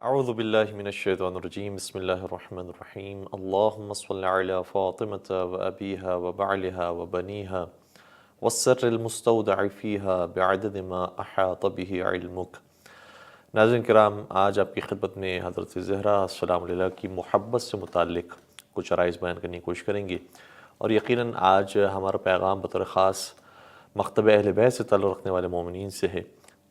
اعوذ باللہ من الشیطان الرجیم بسم اللہ الرحمن الرحیم اللہم صل علی فاطمۃ و ابیہا و بعلہا و بنیہا والسر المستودع فیہا بعدد ما احاط بہ علمک۔ ناظرین کرام، آج آپ کی خدمت میں حضرت زہرا السلام علیہ کی محبت سے متعلق کچھ عرائض بیان کرنے کی کوشش کریں گے، اور یقیناً آج ہمارا پیغام بطور خاص مکتب اہل بیت سے تعلق رکھنے والے مومنین سے ہے،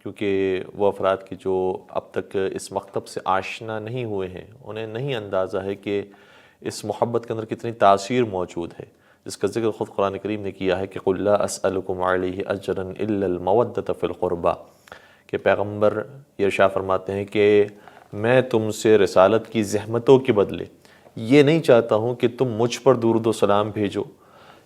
کیونکہ وہ افراد کی جو اب تک اس مکتب سے آشنا نہیں ہوئے ہیں، انہیں نہیں اندازہ ہے کہ اس محبت کے اندر کتنی تاثیر موجود ہے، جس کا ذکر خود قرآن کریم نے کیا ہے کہ قُلْ لَا أَسْأَلُكُمْ عَلَيْهِ أَجْرًا إِلَّا الْمَوَدَّةَ فِي الْقُرْبَى، کہ پیغمبر یہ ارشاد فرماتے ہیں کہ میں تم سے رسالت کی زحمتوں کے بدلے یہ نہیں چاہتا ہوں کہ تم مجھ پر درود و سلام بھیجو،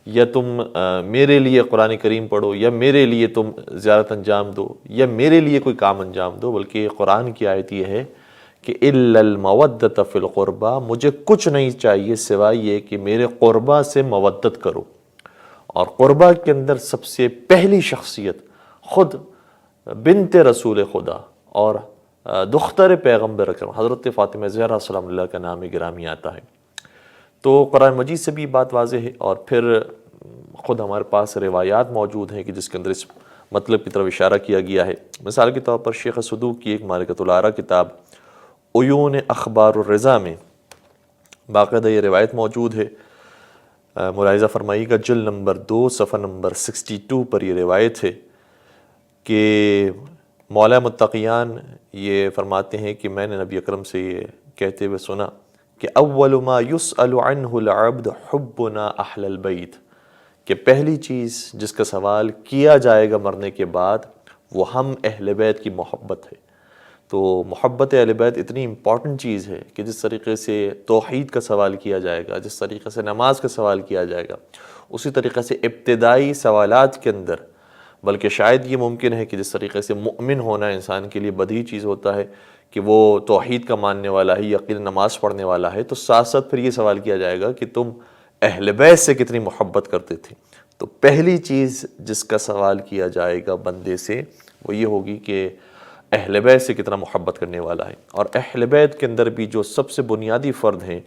یا تم میرے لیے قرآن کریم پڑھو، یا میرے لیے تم زیارت انجام دو، یا میرے لیے کوئی کام انجام دو، بلکہ قرآن کی آیت یہ ہے کہ إِلَّا الْمَوَدَّةَ فِي الْقُرْبَى، مجھے کچھ نہیں چاہیے سوائے یہ کہ میرے قربا سے مودت کرو۔ اور قربا کے اندر سب سے پہلی شخصیت خود بنت رسول خدا اور دختر پیغمبر اکرم حضرت فاطمہ زہرا سلام اللہ کا نام گرامی آتا ہے۔ تو قرآن مجید سے بھی بات واضح ہے، اور پھر خود ہمارے پاس روایات موجود ہیں کہ جس کے اندر اس مطلب کی طرف اشارہ کیا گیا ہے۔ مثال کے طور پر شیخ صدوق کی ایک معرکۃ الآراء کتاب عیون اخبار الرضا میں باقاعدہ یہ روایت موجود ہے، ملاحظہ فرمائیے گا جلد نمبر 2 صفحہ نمبر 62 پر یہ روایت ہے کہ مولا متقیان یہ فرماتے ہیں کہ میں نے نبی اکرم سے یہ کہتے ہوئے سنا کہ اول ما یسأل عنہ العبد حبنا اہل البیت، کہ پہلی چیز جس کا سوال کیا جائے گا مرنے کے بعد وہ ہم اہل بیت کی محبت ہے۔ تو محبت اہل بیت اتنی امپورٹنٹ چیز ہے کہ جس طریقے سے توحید کا سوال کیا جائے گا، جس طریقے سے نماز کا سوال کیا جائے گا، اسی طریقے سے ابتدائی سوالات کے اندر، بلکہ شاید یہ ممکن ہے کہ جس طریقے سے مؤمن ہونا انسان کے لیے بدیہی چیز ہوتا ہے کہ وہ توحید کا ماننے والا ہے، یقین نماز پڑھنے والا ہے، تو ساتھ ساتھ پھر یہ سوال کیا جائے گا کہ تم اہل بیت سے کتنی محبت کرتے تھے۔ تو پہلی چیز جس کا سوال کیا جائے گا بندے سے وہ یہ ہوگی کہ اہل بیت سے کتنا محبت کرنے والا ہے۔ اور اہل بیت کے اندر بھی جو سب سے بنیادی فرد ہیں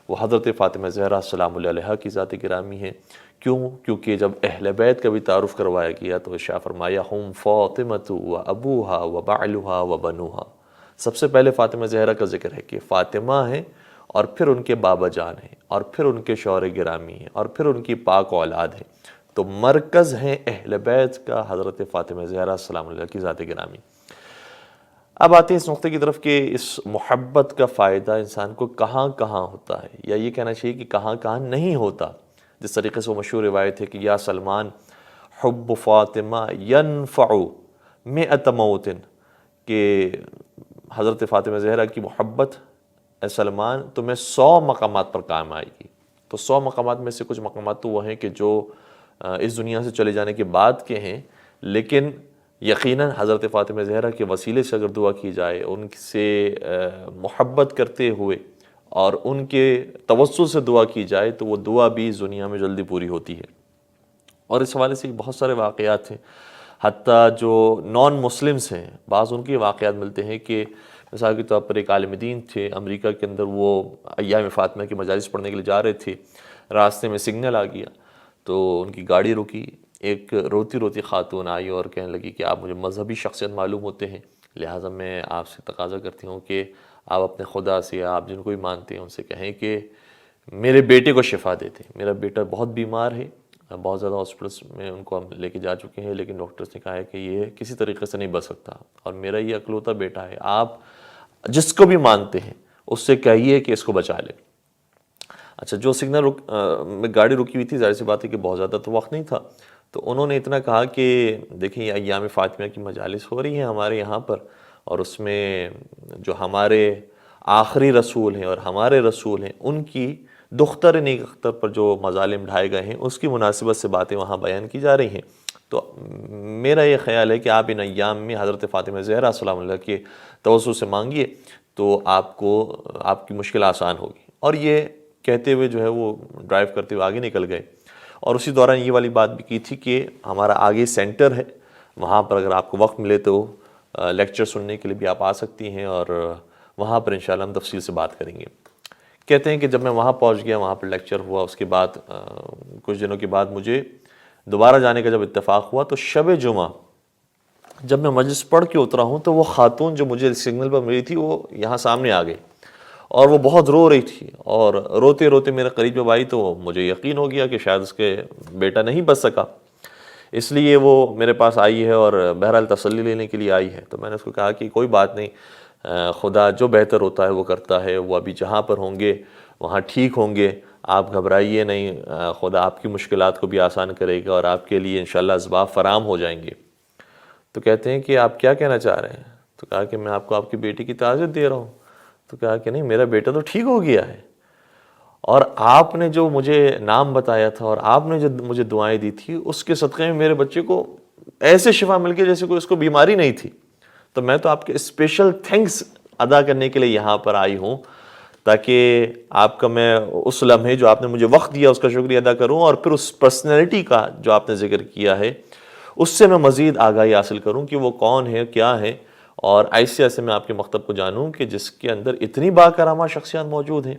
وہ حضرت فاطمہ زہرا سلام اللہ علیہا کی ذات گرامی ہے۔ کیونکہ جب اہل بیت کا بھی تعارف کروایا گیا تو ارشاد فرمایا ہم فاطمۃ و ابوہا و بعلہا و بنوہا، سب سے پہلے فاطمہ زہرا کا ذکر ہے کہ فاطمہ ہیں، اور پھر ان کے بابا جان ہیں، اور پھر ان کے شوہر گرامی ہیں، اور پھر ان کی پاک اولاد ہیں۔ تو مرکز ہیں اہل بیت کا حضرت فاطمہ زہرا سلام اللہ کی ذات گرامی۔ اب آتے ہیں اس نقطے کی طرف کہ اس محبت کا فائدہ انسان کو کہاں کہاں ہوتا ہے، یا یہ کہنا چاہیے کہ کہاں کہاں نہیں ہوتا۔ جس طریقے سے وہ مشہور روایت ہے کہ یا سلمان حب فاطمہ ینفع مئۃ موت، کہ حضرت فاطمہ زہرا کی محبت اے سلمان تمہیں 100 مقامات پر کام آئے گی۔ تو 100 مقامات میں سے کچھ مقامات تو وہ ہیں کہ جو اس دنیا سے چلے جانے کے بعد کے ہیں، لیکن یقیناً حضرت فاطمہ زہرا کے وسیلے سے اگر دعا کی جائے، ان سے محبت کرتے ہوئے اور ان کے توسل سے دعا کی جائے تو وہ دعا بھی اس دنیا میں جلدی پوری ہوتی ہے۔ اور اس حوالے سے بہت سارے واقعات ہیں، حتیٰ جو نان مسلمز ہیں بعض ان کے واقعات ملتے ہیں کہ مثال کے طور پر ایک عالم دین تھے امریکہ کے اندر، وہ ایام فاطمہ کی مجالس پڑھنے کے لیے جا رہے تھے، راستے میں سگنل آ گیا تو ان کی گاڑی رکی، ایک روتی روتی خاتون آئی اور کہنے لگی کہ آپ مجھے مذہبی شخصیت معلوم ہوتے ہیں، لہٰذا میں آپ سے تقاضا کرتی ہوں کہ آپ اپنے خدا سے، آپ جن کو بھی مانتے ہیں ان سے کہیں کہ میرے بیٹے کو شفا دیتے۔ میرا بیٹا بہت بیمار ہے، بہت زیادہ ہاسپٹلس میں ان کو ہم لے کے جا چکے ہیں، لیکن ڈاکٹرز نے کہا ہے کہ یہ کسی طریقے سے نہیں بچ سکتا، اور میرا یہ اکلوتا بیٹا ہے، آپ جس کو بھی مانتے ہیں اس سے کہیے کہ اس کو بچا لے۔ اچھا، جو سگنل میں گاڑی رکی ہوئی تھی، ظاہر سی بات ہے کہ بہت زیادہ تو وقت نہیں تھا، تو انہوں نے اتنا کہا کہ دیکھیں یہ ایام فاطمہ کی مجالس ہو رہی ہیں ہمارے یہاں پر، اور اس میں جو ہمارے آخری رسول ہیں اور ہمارے رسول ہیں ان کی دختر نیک اختر پر جو مظالم ڈھائے گئے ہیں اس کی مناسبت سے باتیں وہاں بیان کی جا رہی ہیں، تو میرا یہ خیال ہے کہ آپ ان ایام میں حضرت فاطمہ زہرا سلام اللہ کے توسل سے مانگیے تو آپ کی مشکل آسان ہوگی۔ اور یہ کہتے ہوئے جو ہے وہ ڈرائیو کرتے ہوئے آگے نکل گئے، اور اسی دوران یہ والی بات بھی کی تھی کہ ہمارا آگے سینٹر ہے، وہاں پر اگر آپ کو وقت ملے تو لیکچر سننے کے لیے بھی آپ آ سکتی ہیں، اور وہاں پر انشاءاللہ ہم تفصیل سے بات کریں گے۔ کہتے ہیں کہ جب میں وہاں پہنچ گیا، وہاں پر لیکچر ہوا، اس کے بعد کچھ دنوں کے بعد مجھے دوبارہ جانے کا جب اتفاق ہوا تو شب جمعہ جب میں مجلس پڑھ کے اترا ہوں تو وہ خاتون جو مجھے سگنل پر ملی تھی وہ یہاں سامنے آ گئی اور وہ بہت رو رہی تھی، اور روتے روتے میرے قریب جب آئی تو مجھے یقین ہو گیا کہ شاید اس کے بیٹا نہیں بچ سکا، اس لیے وہ میرے پاس آئی ہے اور بہرحال تسلی لینے کے لیے آئی ہے۔ تو میں نے اس کو کہا کہ کوئی بات نہیں، خدا جو بہتر ہوتا ہے وہ کرتا ہے، وہ ابھی جہاں پر ہوں گے وہاں ٹھیک ہوں گے، آپ گھبرائیے نہیں، خدا آپ کی مشکلات کو بھی آسان کرے گا اور آپ کے لیے انشاءاللہ اسباب فراہم ہو جائیں گے۔ تو کہتے ہیں کہ آپ کیا کہنا چاہ رہے ہیں؟ تو کہا کہ میں آپ کو آپ کی بیٹی کی تعزیت دے رہا ہوں۔ تو کہا کہ نہیں، میرا بیٹا تو ٹھیک ہو گیا ہے، اور آپ نے جو مجھے نام بتایا تھا اور آپ نے جو مجھے دعائیں دی تھی اس کے صدقے میں میرے بچے کو ایسے شفا مل گئی جیسے کوئی اس کو بیماری نہیں تھی۔ تو میں تو آپ کے اسپیشل تھینکس ادا کرنے کے لیے یہاں پر آئی ہوں، تاکہ آپ کا میں اس لمحے جو آپ نے مجھے وقت دیا اس کا شکریہ ادا کروں، اور پھر اس پرسنالٹی کا جو آپ نے ذکر کیا ہے اس سے میں مزید آگاہی حاصل کروں کہ وہ کون ہے، کیا ہے، اور ایسے ایسے میں آپ کے مکتب کو جانوں کہ جس کے اندر اتنی باکرامہ شخصیات موجود ہیں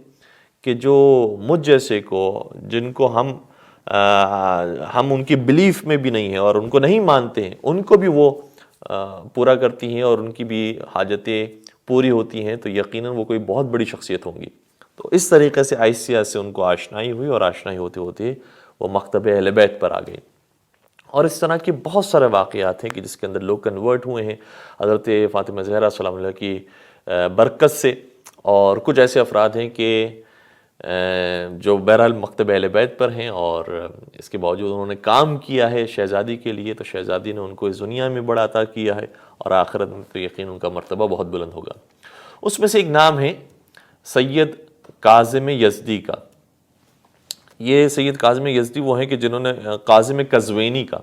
کہ جو مجھ جیسے کو، جن کو ہم ان کی بلیف میں بھی نہیں ہیں اور ان کو نہیں مانتے ہیں، ان کو بھی وہ پورا کرتی ہیں اور ان کی بھی حاجتیں پوری ہوتی ہیں، تو یقیناً وہ کوئی بہت بڑی شخصیت ہوں گی۔ تو اس طریقے سے آہستہ سے ان کو آشنائی ہوئی، اور آشنائی ہوتے ہوتے وہ مکتب اہل بیت پر آ گئے۔ اور اس طرح کے بہت سارے واقعات ہیں کہ جس کے اندر لوگ کنورٹ ہوئے ہیں حضرت فاطمہ زہرا سلام اللہ کی برکت سے، اور کچھ ایسے افراد ہیں کہ جو بہرحال مکتب اہل بیت پر ہیں اور اس کے باوجود انہوں نے کام کیا ہے شہزادی کے لیے، تو شہزادی نے ان کو اس دنیا میں بڑا عطا کیا ہے، اور آخرت میں تو یقین ان کا مرتبہ بہت بلند ہوگا۔ اس میں سے ایک نام ہے سید کاظم یزدی کا۔ یہ سید کاظم یزدی وہ ہیں کہ جنہوں نے کاظم قزوینی کا،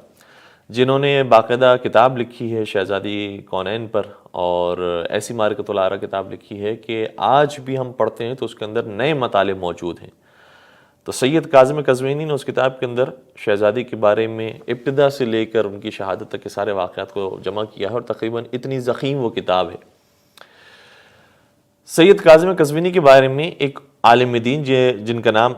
جنہوں نے باقاعدہ کتاب لکھی ہے شہزادی کونین پر، اور ایسی معرکۃ الآراء کتاب لکھی ہے کہ آج بھی ہم پڑھتے ہیں تو اس کے اندر نئے مطالب موجود ہیں۔ تو سید کاظم قزوینی نے اس کتاب کے اندر شہزادی کے بارے میں ابتدا سے لے کر ان کی شہادت تک کے سارے واقعات کو جمع کیا ہے، اور تقریباً اتنی ضخیم وہ کتاب ہے۔ سید کاظم قزوینی کے بارے میں ایک عالم دین جن کا نام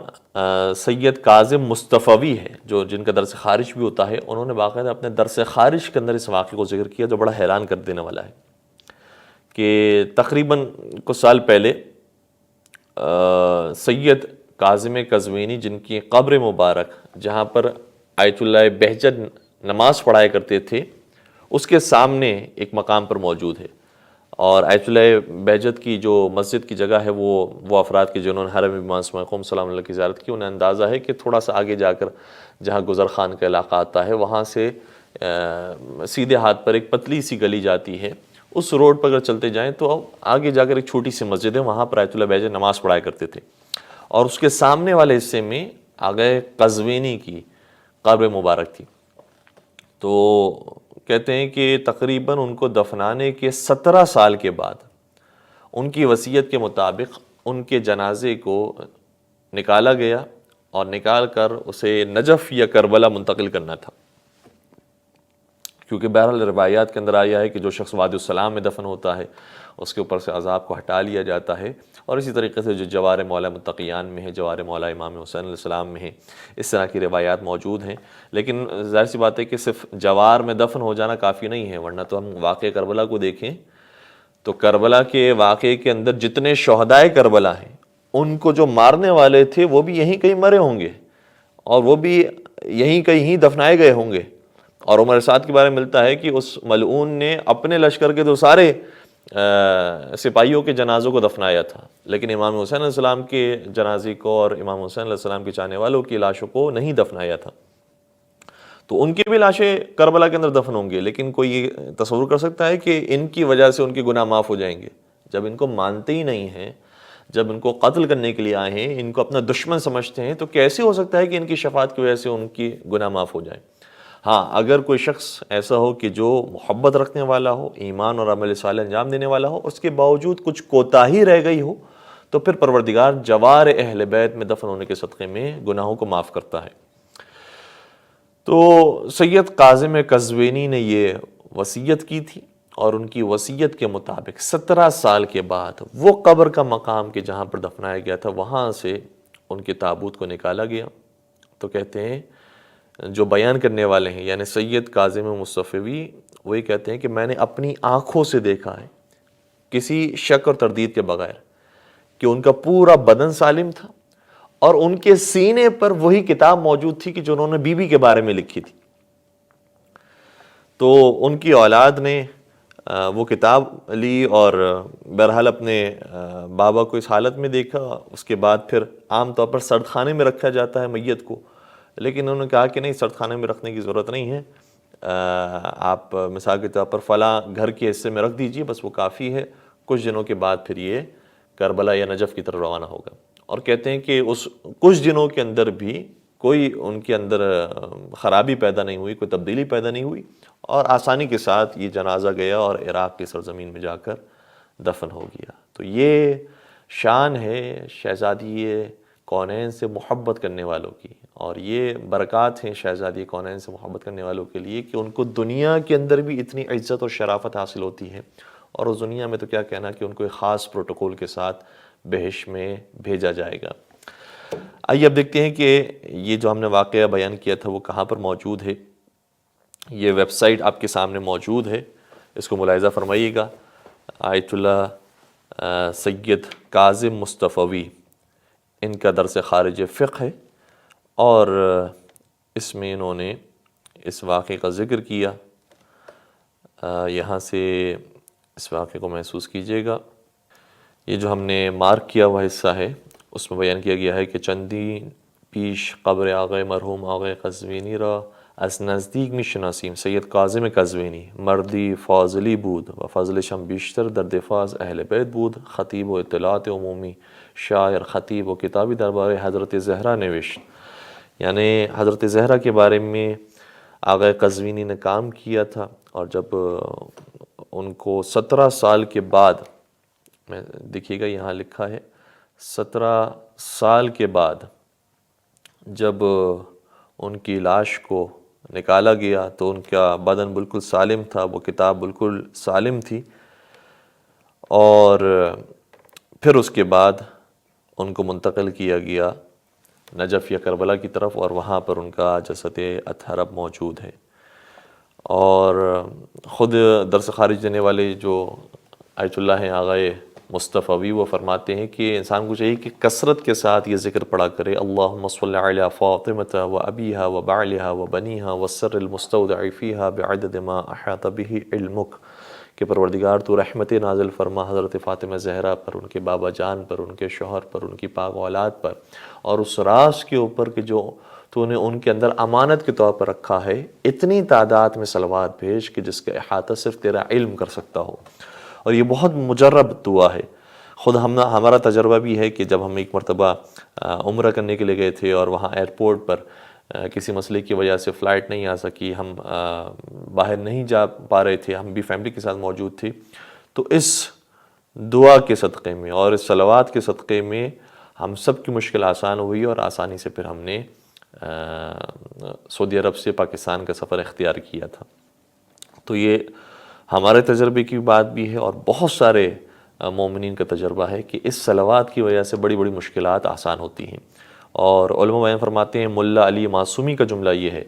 سید کاظم مصطفوی ہے، جو جن کا درس خارج بھی ہوتا ہے، انہوں نے باقاعدہ اپنے درس خارج کے اندر اس واقعے کو ذکر کیا جو بڑا حیران کر دینے والا ہے، کہ تقریباً کچھ سال پہلے سید کاظم قزوینی جن کی قبر مبارک جہاں پر آیت اللہ بہجت نماز پڑھایا کرتے تھے اس کے سامنے ایک مقام پر موجود ہے، اور آیت اللہ بہجت کی جو مسجد کی جگہ ہے وہ افراد کے جنہوں نے حرم معصومہ قم سلام اللہ کی زیارت کی، انہیں اندازہ ہے کہ تھوڑا سا آگے جا کر جہاں گزر خان کا علاقہ آتا ہے وہاں سے سیدھے ہاتھ پر ایک پتلی سی گلی جاتی ہے، اس روڈ پر اگر چلتے جائیں تو آگے جا کر ایک چھوٹی سی مسجد ہے، وہاں پر آیت اللہ بہجت نماز پڑھایا کرتے تھے، اور اس کے سامنے والے حصے میں آگے قزوینی کی قبر مبارک تھی۔ تو کہتے ہیں کہ تقریباً ان کو دفنانے کے 17 سال کے بعد ان کی وصیت کے مطابق ان کے جنازے کو نکالا گیا، اور نکال کر اسے نجف یا کربلا منتقل کرنا تھا، کیونکہ بہرحال روایات کے اندر آیا ہے کہ جو شخص وادی السلام میں دفن ہوتا ہے اس کے اوپر سے عذاب کو ہٹا لیا جاتا ہے، اور اسی طریقے سے جو جوار مولا متقیان میں ہے، جوار مولا امام حسین علیہ السلام میں ہے، اس طرح کی روایات موجود ہیں۔ لیکن ظاہر سی بات ہے کہ صرف جوار میں دفن ہو جانا کافی نہیں ہے، ورنہ تو ہم واقعہ کربلا کو دیکھیں تو کربلا کے واقعے کے اندر جتنے شہدائے کربلا ہیں ان کو جو مارنے والے تھے وہ بھی یہیں کہیں مرے ہوں گے، اور وہ بھی یہیں کہیں دفنائے گئے ہوں گے۔ اور عمر سعد کے بارے میں ملتا ہے کہ اس ملعون نے اپنے لشکر کے تو سارے سپاہیوں کے جنازوں کو دفنایا تھا، لیکن امام حسین علیہ السلام کے جنازے کو اور امام حسین علیہ السلام کے چاہنے والوں کی لاشوں کو نہیں دفنایا تھا۔ تو ان کی بھی لاشیں کربلا کے اندر دفن ہوں گے، لیکن کوئی یہ تصور کر سکتا ہے کہ ان کی وجہ سے ان کے گناہ معاف ہو جائیں گے؟ جب ان کو مانتے ہی نہیں ہیں، جب ان کو قتل کرنے کے لیے آئے ہیں، ان کو اپنا دشمن سمجھتے ہیں، تو کیسے ہو سکتا ہے کہ ان کی شفاعت کی وجہ سے ان کی گناہ معاف ہو جائیں؟ ہاں، اگر کوئی شخص ایسا ہو کہ جو محبت رکھنے والا ہو، ایمان اور عمل صالح انجام دینے والا ہو، اس کے باوجود کچھ کوتاہی رہ گئی ہو، تو پھر پروردگار جوار اہل بیت میں دفن ہونے کے صدقے میں گناہوں کو معاف کرتا ہے۔ تو سید کاظم قزوینی نے یہ وصیت کی تھی، اور ان کی وصیت کے مطابق 17 سال کے بعد وہ قبر کا مقام کہ جہاں پر دفنایا گیا تھا وہاں سے ان کے تابوت کو نکالا گیا۔ تو کہتے ہیں جو بیان کرنے والے ہیں یعنی سید کاظم مصطفی، وہی کہتے ہیں کہ میں نے اپنی آنکھوں سے دیکھا ہے کسی شک اور تردید کے بغیر کہ ان کا پورا بدن سالم تھا اور ان کے سینے پر وہی کتاب موجود تھی کہ جو انہوں نے بی بی کے بارے میں لکھی تھی۔ تو ان کی اولاد نے وہ کتاب لی اور بہرحال اپنے بابا کو اس حالت میں دیکھا۔ اس کے بعد پھر عام طور پر سرد خانے میں رکھا جاتا ہے میت کو، لیکن انہوں نے کہا کہ نہیں، سرد خانے میں رکھنے کی ضرورت نہیں ہے، آپ مثال کے طور پر فلاں گھر کے حصے میں رکھ دیجئے، بس وہ کافی ہے۔ کچھ دنوں کے بعد پھر یہ کربلا یا نجف کی طرف روانہ ہوگا، اور کہتے ہیں کہ اس کچھ دنوں کے اندر بھی کوئی ان کے اندر خرابی پیدا نہیں ہوئی، کوئی تبدیلی پیدا نہیں ہوئی، اور آسانی کے ساتھ یہ جنازہ گیا اور عراق کی سرزمین میں جا کر دفن ہو گیا۔ تو یہ شان ہے شہزادی کونین سے محبت کرنے والوں کی، اور یہ برکات ہیں شہزادی کونین سے محبت کرنے والوں کے لیے کہ ان کو دنیا کے اندر بھی اتنی عزت اور شرافت حاصل ہوتی ہے، اور اس دنیا میں تو کیا کہنا کہ ان کو ایک خاص پروٹوکول کے ساتھ بہشت میں بھیجا جائے گا۔ آئیے اب دیکھتے ہیں کہ یہ جو ہم نے واقعہ بیان کیا تھا وہ کہاں پر موجود ہے۔ یہ ویب سائٹ آپ کے سامنے موجود ہے، اس کو ملاحظہ فرمائیے گا۔ آیت اللہ سید کاظم مصطفی، ان کا درس خارج فقہ ہے، اور اس میں انہوں نے اس واقعے کا ذکر کیا۔ یہاں سے اس واقعے کو محسوس کیجئے گا۔ یہ جو ہم نے مارک کیا ہوا حصہ ہے اس میں بیان کیا گیا ہے کہ چندی پیش قبر آغای مرحوم آغای قزوینی را از نزدیک میشناسیم. سید کاظم قزوینی مردی فاضلی بود و فضلش هم بیشتر در دفاع از اهل بیت بود. خطیب و اطلاعات عمومی، شاعر، خطیب و کتابی درباره حضرت زہرا نوشت. یعنی حضرت زہرا کے بارے میں آغای قزوینی نے کام کیا تھا، اور جب ان کو 17 سال کے بعد، دیکھیے گا یہاں لکھا ہے 17 سال کے بعد جب ان کی لاش کو نکالا گیا تو ان کا بدن بالکل سالم تھا، وہ کتاب بالکل سالم تھی، اور پھر اس کے بعد ان کو منتقل کیا گیا نجف یا کربلا کی طرف، اور وہاں پر ان کا جسد اطہر اب موجود ہے۔ اور خود درس خارج دینے والے جو آیت اللہ ہیں آغائے مصطفی، وہ فرماتے ہیں کہ انسان کو چاہیے کہ کثرت کے ساتھ یہ ذکر پڑھا کرے، اللہم صلی علی فاطمۃ و ابیہا و بعلہا و بنیہا والسر المستودع فیہا بعدد ما احاط بہ علمک، کہ پروردگار تو رحمت نازل فرما حضرت فاطمہ زہرا پر، ان کے بابا جان پر، ان کے شوہر پر، ان کی پاک اولاد پر، اور اس راز کے اوپر کہ جو تو نے ان کے اندر امانت کے طور پر رکھا ہے، اتنی تعداد میں صلوات بھیج کہ جس کا احاطہ صرف تیرا علم کر سکتا ہو۔ اور یہ بہت مجرب دعا ہے۔ خود ہمارا تجربہ بھی ہے کہ جب ہم ایک مرتبہ عمرہ کرنے کے لیے گئے تھے اور وہاں ایئرپورٹ پر کسی مسئلے کی وجہ سے فلائٹ نہیں آ سکی، ہم باہر نہیں جا پا رہے تھے، ہم بھی فیملی کے ساتھ موجود تھے، تو اس دعا کے صدقے میں اور اس صلوات کے صدقے میں ہم سب کی مشکل آسان ہوئی، اور آسانی سے پھر ہم نے سعودی عرب سے پاکستان کا سفر اختیار کیا تھا۔ تو یہ ہمارے تجربے کی بات بھی ہے، اور بہت سارے مومنین کا تجربہ ہے کہ اس صلوات کی وجہ سے بڑی بڑی مشکلات آسان ہوتی ہیں۔ اور علماء بیان فرماتے ہیں، ملا علی معصومی کا جملہ یہ ہے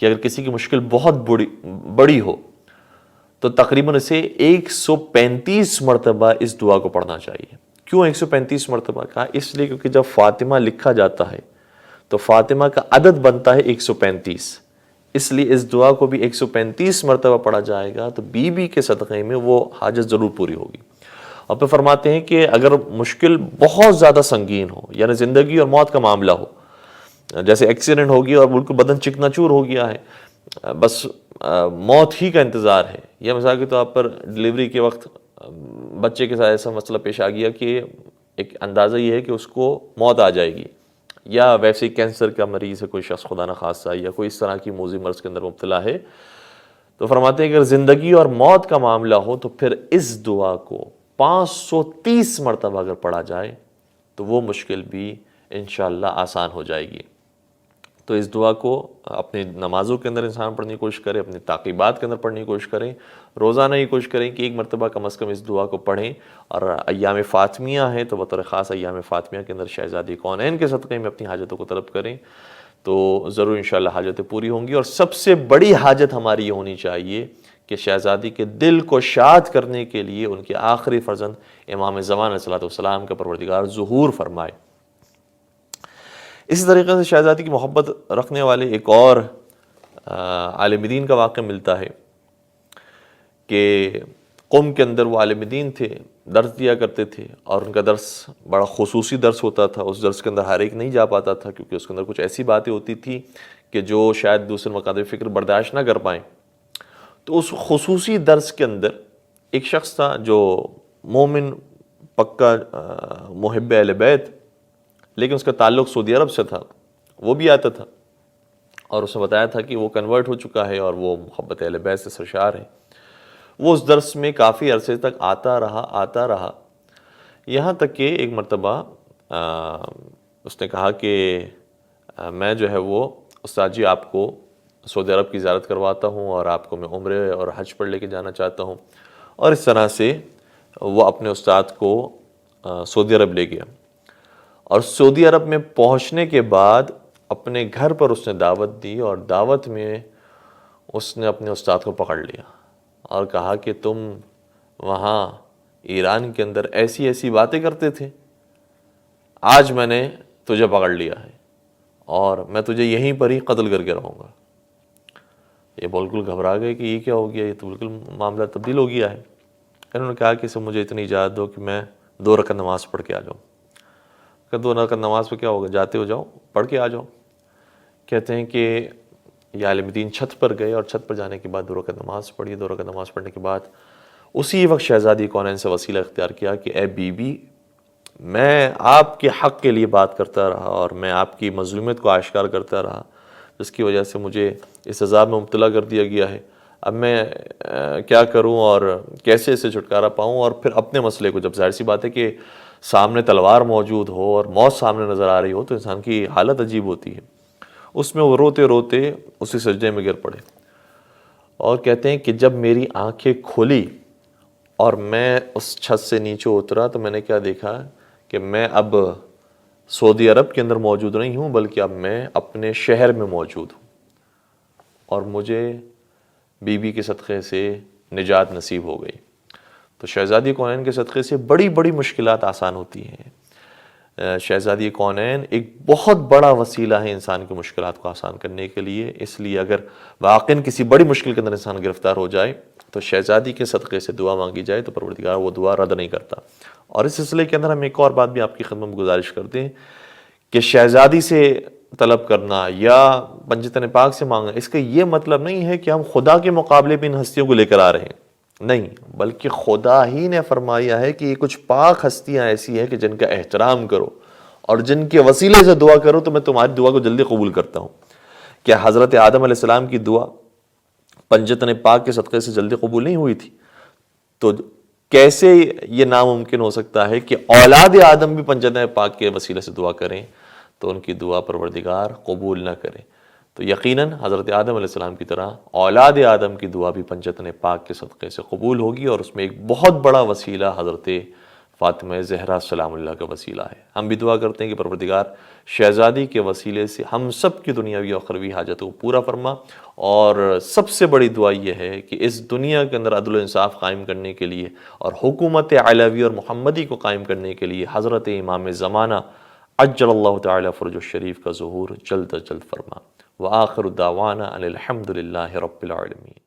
کہ اگر کسی کی مشکل بہت بڑی ہو تو تقریباً اسے 135 مرتبہ اس دعا کو پڑھنا چاہیے۔ کیوں 135 مرتبہ کہا؟ اس لیے کیونکہ جب فاطمہ لکھا جاتا ہے تو فاطمہ کا عدد بنتا ہے 135، اس لیے اس دعا کو بھی 135 مرتبہ پڑھا جائے گا تو بی بی کے صدقے میں وہ حاجت ضرور پوری ہوگی۔ اور پھر فرماتے ہیں کہ اگر مشکل بہت زیادہ سنگین ہو، یعنی زندگی اور موت کا معاملہ ہو، جیسے ایکسیڈنٹ ہو گیا اور بالکل بدن چکنا چور ہو گیا ہے، بس موت ہی کا انتظار ہے، یا مثال کے طور پر ڈلیوری کے وقت بچے کے ساتھ ایسا مسئلہ پیش آ گیا کہ ایک اندازہ یہ ہے کہ اس کو موت آ جائے گی، یا ویسے کینسر کا مریض ہے کوئی شخص خدا نخواستہ، یا کوئی اس طرح کی موذی مرض کے اندر مبتلا ہے، تو فرماتے ہیں کہ اگر زندگی اور موت کا معاملہ ہو تو پھر اس دعا کو 530 مرتبہ اگر پڑھا جائے تو وہ مشکل بھی انشاءاللہ آسان ہو جائے گی۔ تو اس دعا کو اپنی نمازوں کے اندر انسان پڑھنے کی کوشش کرے، اپنی تعقیبات کے اندر پڑھنے کی کوشش کریں، روزانہ یہ کوشش کریں کہ ایک مرتبہ کم از کم اس دعا کو پڑھیں، اور ایام فاطمیہ ہیں تو بطور خاص ایام فاطمیہ کے اندر شہزادی کونین کے صدقے میں اپنی حاجتوں کو طلب کریں، تو ضرور انشاءاللہ حاجتیں پوری ہوں گی۔ اور سب سے بڑی حاجت ہماری یہ ہونی چاہیے کہ شہزادی کے دل کو شاد کرنے کے لیے ان کے آخری فرزند امام زمان علیہ السلام کا پروردگار ظہور فرمائے۔ اسی طریقے سے شہزادی کی محبت رکھنے والے ایک اور عالم دین کا واقعہ ملتا ہے کہ قوم کے اندر وہ عالم دین تھے، درس دیا کرتے تھے، اور ان کا درس بڑا خصوصی درس ہوتا تھا۔ اس درس کے اندر ہر ایک نہیں جا پاتا تھا، کیونکہ اس کے اندر کچھ ایسی باتیں ہوتی تھی کہ جو شاید دوسرے مقادر فکر برداشت نہ کر پائیں۔ تو اس خصوصی درس کے اندر ایک شخص تھا جو مومن، پکا محب اہل بیت، لیکن اس کا تعلق سعودی عرب سے تھا، وہ بھی آتا تھا، اور اس نے بتایا تھا کہ وہ کنورٹ ہو چکا ہے اور وہ محبت اہل بیت سے سرشار ہے۔ وہ اس درس میں کافی عرصے تک آتا رہا، یہاں تک کہ ایک مرتبہ اس نے کہا کہ میں جو ہے وہ استاد جی آپ کو سعودی عرب کی زیارت کرواتا ہوں، اور آپ کو میں عمرے اور حج پر لے کے جانا چاہتا ہوں، اور اس طرح سے وہ اپنے استاد کو سعودی عرب لے گیا۔ اور سعودی عرب میں پہنچنے کے بعد اپنے گھر پر اس نے دعوت دی، اور دعوت میں اس نے اپنے استاد کو پکڑ لیا اور کہا کہ تم وہاں ایران کے اندر ایسی ایسی باتیں کرتے تھے، آج میں نے تجھے پکڑ لیا ہے اور میں تجھے یہیں پر ہی قتل کر کے رہوں گا۔ یہ بالکل گھبرا گئے کہ یہ کیا ہو گیا، یہ تو بالکل معاملہ تبدیل ہو گیا ہے۔ انہوں نے کہا کہ سب مجھے اتنی اجازت دو کہ میں 2 رکعت نماز پڑھ کے آ جاؤں۔ کہ 2 رکعت نماز پہ کیا ہوگا، جاتے ہو جاؤ، پڑھ کے آ جاؤ۔ کہتے ہیں کہ یہ عالم دین چھت پر گئے، اور چھت پر جانے کے بعد 2 رکعت نماز پڑھی۔ 2 رکعت نماز پڑھنے کے بعد اسی وقت شہزادی کونین سے وسیلہ اختیار کیا کہ اے بی بی، میں آپ کے حق کے لیے بات کرتا رہا، اور میں آپ کی مظلومیت کو آشکار کرتا رہا، جس کی وجہ سے مجھے اس عذاب میں مبتلا کر دیا گیا ہے۔ اب میں کیا کروں اور کیسے اسے چھٹکارا پاؤں؟ اور پھر اپنے مسئلے کو، جب ظاہر سی بات ہے کہ سامنے تلوار موجود ہو اور موت سامنے نظر آ رہی ہو تو انسان کی حالت عجیب ہوتی ہے۔ اس میں وہ روتے روتے اسی سجدے میں گر پڑے، اور کہتے ہیں کہ جب میری آنکھیں کھلی اور میں اس چھت سے نیچے اترا تو میں نے کیا دیکھا کہ میں اب سعودی عرب کے اندر موجود نہیں ہوں، بلکہ اب میں اپنے شہر میں موجود ہوں، اور مجھے بی بی کے صدقے سے نجات نصیب ہو گئی۔ تو شہزادی کونین کے صدقے سے بڑی بڑی مشکلات آسان ہوتی ہیں۔ شہزادی کونین ایک بہت بڑا وسیلہ ہے انسان کی مشکلات کو آسان کرنے کے لیے، اس لیے اگر واقعاً کسی بڑی مشکل کے اندر انسان گرفتار ہو جائے تو شہزادی کے صدقے سے دعا مانگی جائے تو پروردگار وہ دعا رد نہیں کرتا۔ اور اس سلسلے کے اندر ہم ایک اور بات بھی آپ کی خدمت میں گزارش کرتے ہیں کہ شہزادی سے طلب کرنا یا پنجتن پاک سے مانگنا، اس کا یہ مطلب نہیں ہے کہ ہم خدا کے مقابلے پہ ان ہستیوں کو لے کر آ رہے ہیں، نہیں، بلکہ خدا ہی نے فرمایا ہے کہ یہ کچھ پاک ہستیاں ایسی ہیں کہ جن کا احترام کرو اور جن کے وسیلے سے دعا کرو تو میں تمہاری دعا کو جلدی قبول کرتا ہوں۔ کیا حضرت آدم علیہ السلام کی دعا پنجتن پاک کے صدقے سے جلدی قبول نہیں ہوئی تھی؟ تو کیسے یہ ناممکن ہو سکتا ہے کہ اولاد آدم بھی پنجتن پاک کے وسیلے سے دعا کریں تو ان کی دعا پروردگار قبول نہ کرے؟ تو یقیناً حضرت آدم علیہ السلام کی طرح اولاد آدم کی دعا بھی پنجتن پاک کے صدقے سے قبول ہوگی، اور اس میں ایک بہت بڑا وسیلہ حضرت فاطمہ زہرا سلام اللہ کا وسیلہ ہے۔ ہم بھی دعا کرتے ہیں کہ پروردگار شہزادی کے وسیلے سے ہم سب کی دنیاوی اور اخروی حاجتوں کو پورا فرما، اور سب سے بڑی دعا یہ ہے کہ اس دنیا کے اندر عدل و انصاف قائم کرنے کے لیے اور حکومت علوی اور محمدی کو قائم کرنے کے لیے حضرت امام زمانہ عجل اللہ تعالی فرج الشریف کا ظہور جلد از جلد فرما۔ وآخر دعوانا ان الحمد للہ رب العالمین۔